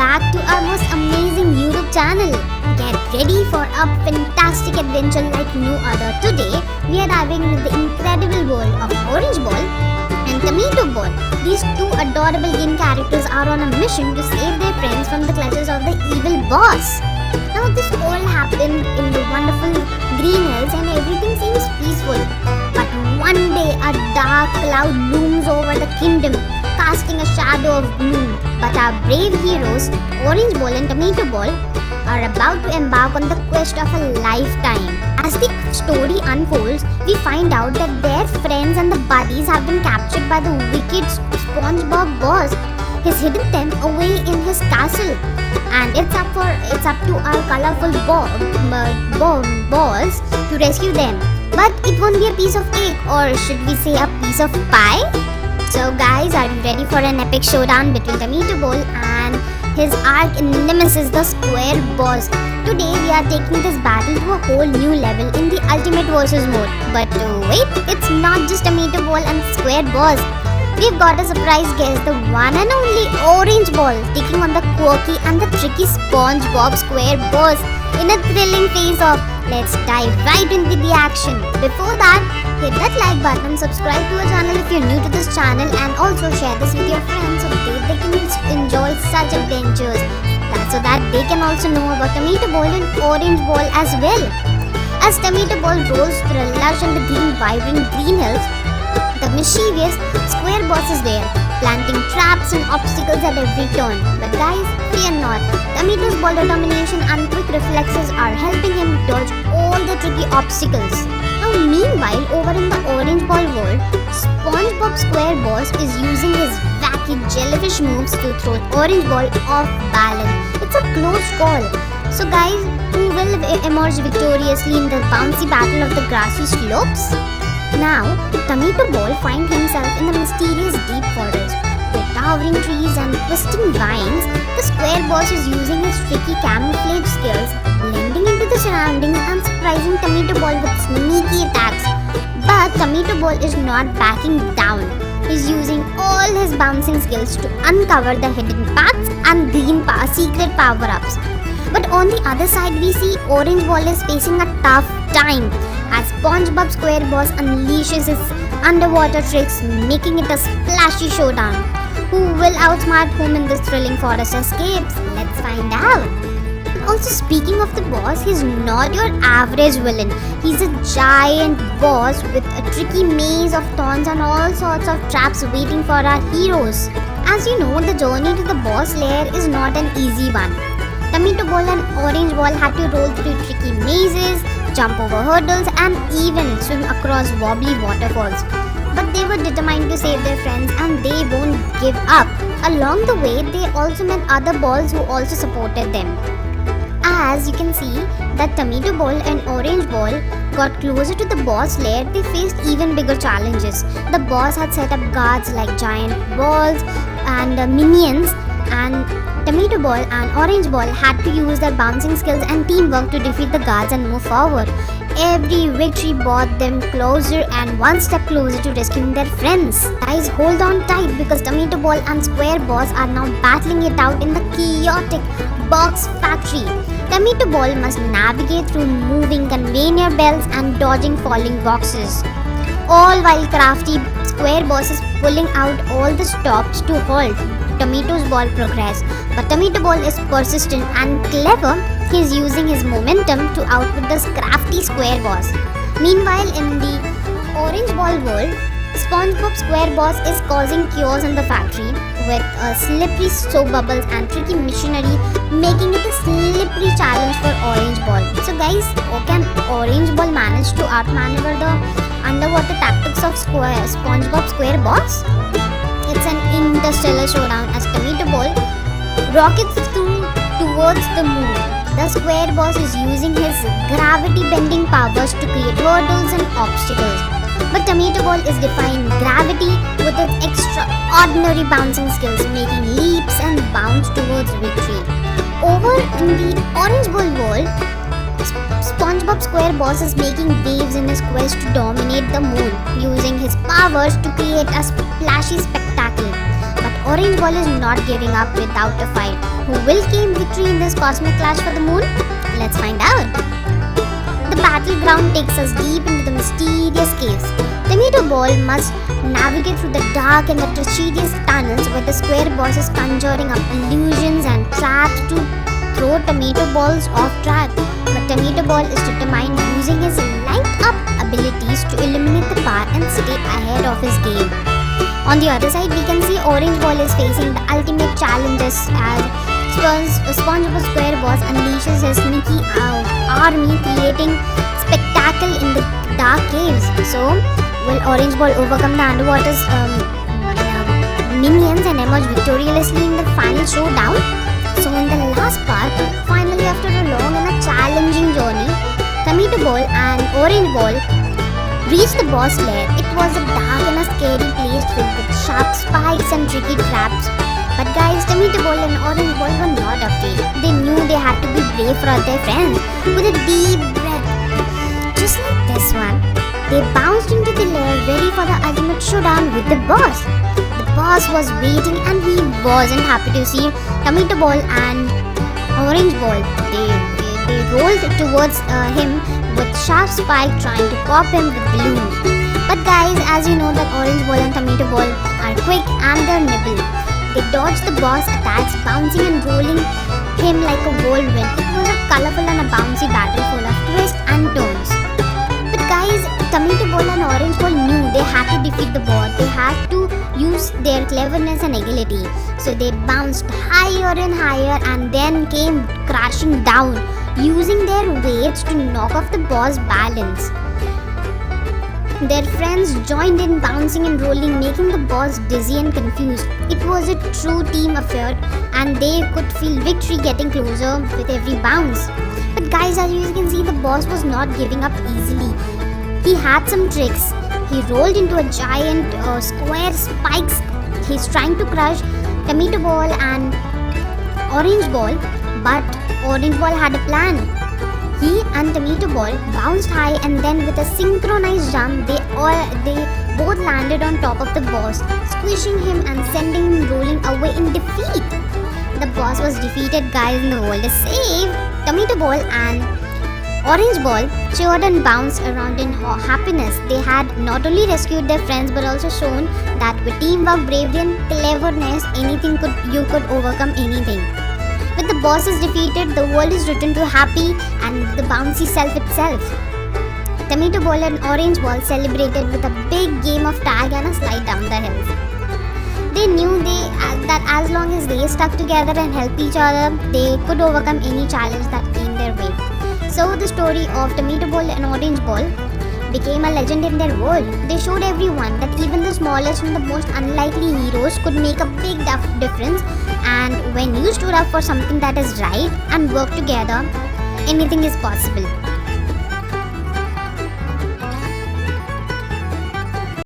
back to our most amazing YouTube channel. Get ready for a fantastic adventure like no other. Today, we are diving into the incredible world of Orange Ball and Tomato Ball. These two adorable game characters are on a mission to save their friends from the clutches of the evil boss. Now, this all happened in the wonderful green hills and everything seems peaceful. But one day, a dark cloud looms over the kingdom, casting a shadow of gloom. But our brave heroes, Orange Ball and Tomato Ball, are about to embark on the quest of a lifetime. As the story unfolds, we find out that their friends and the buddies have been captured by the wicked Spongebob boss. He's hidden them away in his castle, and it's up to our colorful balls to rescue them. But it won't be a piece of cake, or should we say a piece of pie? So guys, are you ready for an epic showdown between Tomato Ball and his arch nemesis, the Square Boss? Today we are taking this battle to a whole new level in the Ultimate Versus mode. But wait, it's not just Tomato Ball and Square Boss. We've got a surprise guest, the one and only Orange Ball, taking on the quirky and the tricky Spongebob Square Boss in a thrilling face-off. Let's dive right into the action. Before that, hit that like button, subscribe to our channel if you're new to this channel, and also share this with your friends so they can enjoy such adventures. So that they can also know about Tomato Ball and Orange Ball as well. As Tomato Ball rolls through a lush and the vibrant green hills, the mischievous Square Boss is there, planting traps and obstacles at every turn. But guys, fear not. Tomato's ball determination and quick reflexes are helping him dodge all the tricky obstacles. Now meanwhile, over in the Orange Ball world, Spongebob Square Boss is using his wacky jellyfish moves to throw Orange Ball off balance. It's a close call. So guys, who will emerge victoriously in the bouncy battle of the grassy slopes? Now, Tomato Ball finds himself in the mysterious deep forest. With towering trees and twisting vines, the Square Boss is using his tricky camouflage skills, blending into the surroundings and surprising Tomato Ball with sneaky attacks. But Tomato Ball is not backing down. He's using all his bouncing skills to uncover the hidden paths and secret power-ups. But on the other side, we see Orange Ball is facing a tough time as Spongebob Square Boss unleashes his underwater tricks, making it a splashy showdown. Who will outsmart whom in this thrilling forest escapes? Let's find out. Also, speaking of the boss, he's not your average villain. He's a giant boss with a tricky maze of thorns and all sorts of traps waiting for our heroes. As you know, the journey to the boss lair is not an easy one. Tomato Ball and Orange Ball had to roll through tricky mazes, jump over hurdles, and even swim across wobbly waterfalls. But they were determined to save their friends and they won't give up. Along the way, they also met other balls who also supported them. As you can see that Tomato Ball and Orange Ball got closer to the boss lair, they faced even bigger challenges. The boss had set up guards like giant balls and minions, and Tomato Ball and Orange Ball had to use their bouncing skills and teamwork to defeat the guards and move forward. Every victory brought them closer and one step closer to rescuing their friends. Guys, hold on tight because Tomato Ball and Square Boss are now battling it out in the chaotic box factory. Tomato Ball must navigate through moving conveyor belts and dodging falling boxes, all while crafty Square Boss is pulling out all the stops to halt Tomato's Ball progress. But Tomato Ball is persistent and clever. He's using his momentum to outwit the crafty Square Boss. Meanwhile, in the Orange Ball world, Spongebob Square Boss is causing chaos in the factory with slippery soap bubbles and tricky machinery, making it a slippery challenge for Orange Ball. So guys, can Orange Ball manage to outmaneuver the underwater tactics of Spongebob Square Boss? It's an interstellar showdown as Tomato Ball rockets towards the moon. The Square Boss is using his gravity-bending powers to create hurdles and obstacles. But Tomato Ball is defying gravity with its extraordinary bouncing skills, making leaps and bounds towards victory. Over in the Orange Ball world, Spongebob Square Boss is making waves in his quest to dominate the moon, using his powers to create a splashy spectacle. But Orange Ball is not giving up without a fight. Who will claim victory in this cosmic clash for the moon? Let's find out. The battleground takes us deep into the mysterious caves. Tomato Ball must navigate through the dark and the treacherous tunnels where the square boss is conjuring up illusions and traps to throw Tomato Balls off track. But Tomato Ball is determined using his light-up abilities to eliminate the bar and stay ahead of his game. On the other side, we can see Orange Ball is facing the ultimate challenges as Spongebob Square Boss unleashes his sneaky army, creating spectacle in the dark caves. So, will Orange Ball overcome the underwater minions and emerge victoriously in the final showdown? So, in the last part, finally after a long and a challenging journey, Tomato Ball and Orange Ball reached the boss lair. It was a dark and a scary place filled with sharp spikes and tricky traps. But guys, Tomato Ball and Orange Ball were not afraid. They knew they had to be brave for their friends. With a deep breath, just like this one, they bounced into the lair ready for the ultimate showdown with the boss. The boss was waiting and he wasn't happy to see Tomato Ball and Orange Ball. They rolled towards him with sharp spike trying to pop him with balloons. But guys, as you know that Orange Ball and Tomato Ball are quick and they're nimble. They dodged the boss attacks, bouncing and rolling him like a whirlwind. It was a colorful and a bouncy battle full of twists and turns. But guys, Tomato Ball and Orange Ball knew they had to defeat the boss. They had to use their cleverness and agility. So they bounced higher and higher and then came crashing down, using their weights to knock off the boss' balance. Their friends joined in bouncing and rolling, making the boss dizzy and confused. It was a true team affair and they could feel victory getting closer with every bounce. But guys, as you can see, the boss was not giving up easily. He had some tricks. He rolled into a giant square spikes. He's trying to crush Tomato Ball and Orange Ball, but Orange Ball had a plan. He and Tomato Ball bounced high and then with a synchronized jump, they both landed on top of the boss, squishing him and sending him rolling away in defeat. The boss was defeated, guys, and the world is saved. Tomato Ball and Orange Ball cheered and bounced around in happiness. They had not only rescued their friends but also shown that with teamwork, bravery and cleverness, you could overcome anything. With the bosses defeated, the world is returned to happy and the bouncy self itself. Tomato Ball and Orange Ball celebrated with a big game of tag and a slide down the hills. They knew that as long as they stuck together and helped each other, they could overcome any challenge that came their way. So the story of Tomato Ball and Orange Ball became a legend in their world. They showed everyone that even the smallest and the most unlikely heroes could make a big difference, and when you stood up for something that is right and work together, anything is possible.